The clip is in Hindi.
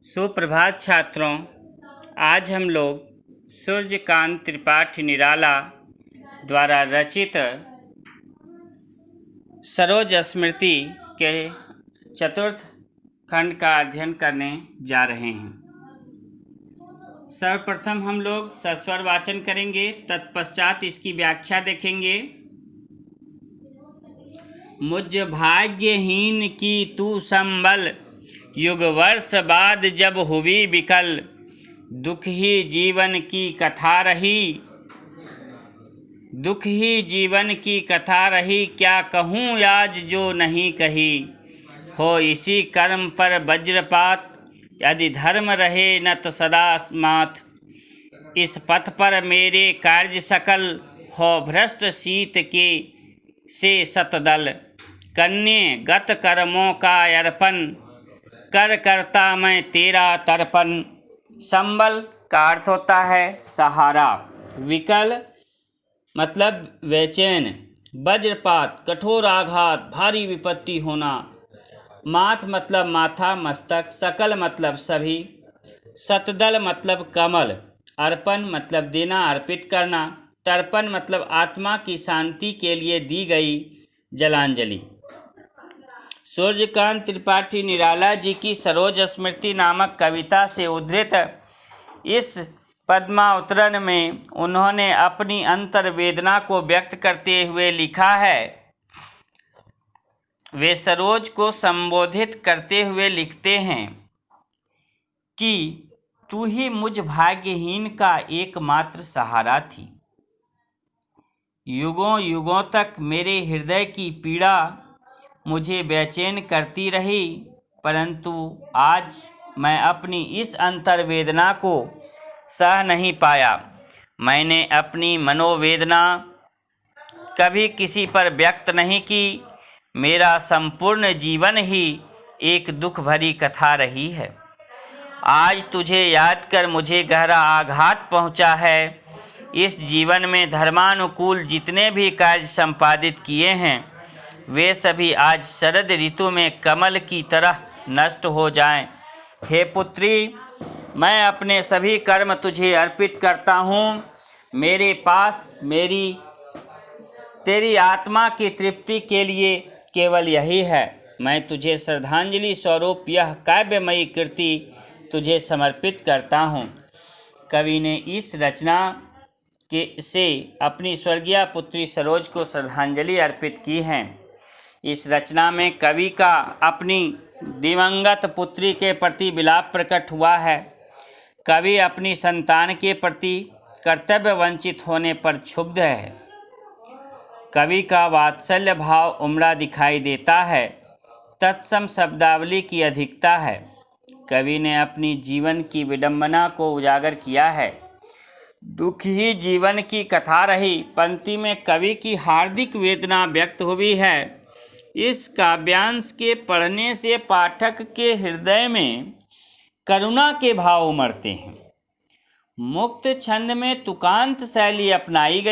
सुप्रभात छात्रों। आज हम लोग सूर्यकांत त्रिपाठी निराला द्वारा रचित सरोज स्मृति के चतुर्थ खंड का अध्ययन करने जा रहे हैं। सर्वप्रथम हम लोग सस्वर वाचन करेंगे, तत्पश्चात इसकी व्याख्या देखेंगे। मुझ भाग्यहीन की तू संबल, युग वर्ष बाद जब हुई विकल, दुख ही जीवन की कथा रही, दुख ही जीवन की कथा रही, क्या कहूँ आज जो नहीं कही, हो इसी कर्म पर वज्रपात, यदि धर्म रहे न तो सदा मात, इस पथ पर मेरे कार्य सकल, हो भ्रष्ट शीत के से सतदल, कन्ये गत कर्मों का अर्पण, कर करता मैं तेरा तर्पण। संबल का अर्थ होता है सहारा, विकल मतलब बेचैन, वज्रपात कठोर आघात भारी विपत्ति होना, माथ मतलब माथा मस्तक, सकल मतलब सभी, सतदल मतलब कमल, अर्पण मतलब देना अर्पित करना, तर्पण मतलब आत्मा की शांति के लिए दी गई जलांजलि। सूर्यकांत त्रिपाठी निराला जी की सरोज स्मृति नामक कविता से उद्धृत इस पद्मावतरण में उन्होंने अपनी अंतर्वेदना को व्यक्त करते हुए लिखा है। वे सरोज को संबोधित करते हुए लिखते हैं कि तू ही मुझ भाग्यहीन का एकमात्र सहारा थी। युगों युगों तक मेरे हृदय की पीड़ा मुझे बेचैन करती रही, परंतु आज मैं अपनी इस अंतर्वेदना को सह नहीं पाया। मैंने अपनी मनोवेदना कभी किसी पर व्यक्त नहीं की। मेरा संपूर्ण जीवन ही एक दुख भरी कथा रही है। आज तुझे याद कर मुझे गहरा आघात पहुंचा है। इस जीवन में धर्मानुकूल जितने भी कार्य संपादित किए हैं, वे सभी आज शरद ऋतु में कमल की तरह नष्ट हो जाएं। हे पुत्री, मैं अपने सभी कर्म तुझे अर्पित करता हूँ। मेरे पास मेरी तेरी आत्मा की तृप्ति के लिए केवल यही है। मैं तुझे श्रद्धांजलि स्वरूप यह काव्यमयी कृति तुझे समर्पित करता हूँ। कवि ने इस रचना से अपनी स्वर्गीय पुत्री सरोज को श्रद्धांजलि अर्पित की है। इस रचना में कवि का अपनी दिवंगत पुत्री के प्रति विलाप प्रकट हुआ है। कवि अपनी संतान के प्रति कर्तव्य वंचित होने पर क्षुब्ध है। कवि का वात्सल्य भाव उमड़ा दिखाई देता है। तत्सम शब्दावली की अधिकता है। कवि ने अपनी जीवन की विडंबना को उजागर किया है। दुख ही जीवन की कथा रही पंक्ति में कवि की हार्दिक वेदना व्यक्त हुई है। इस काव्यांश के पढ़ने से पाठक के हृदय में करुणा के भाव उमड़ते हैं। मुक्त छंद में तुकांत शैली अपनाई गई।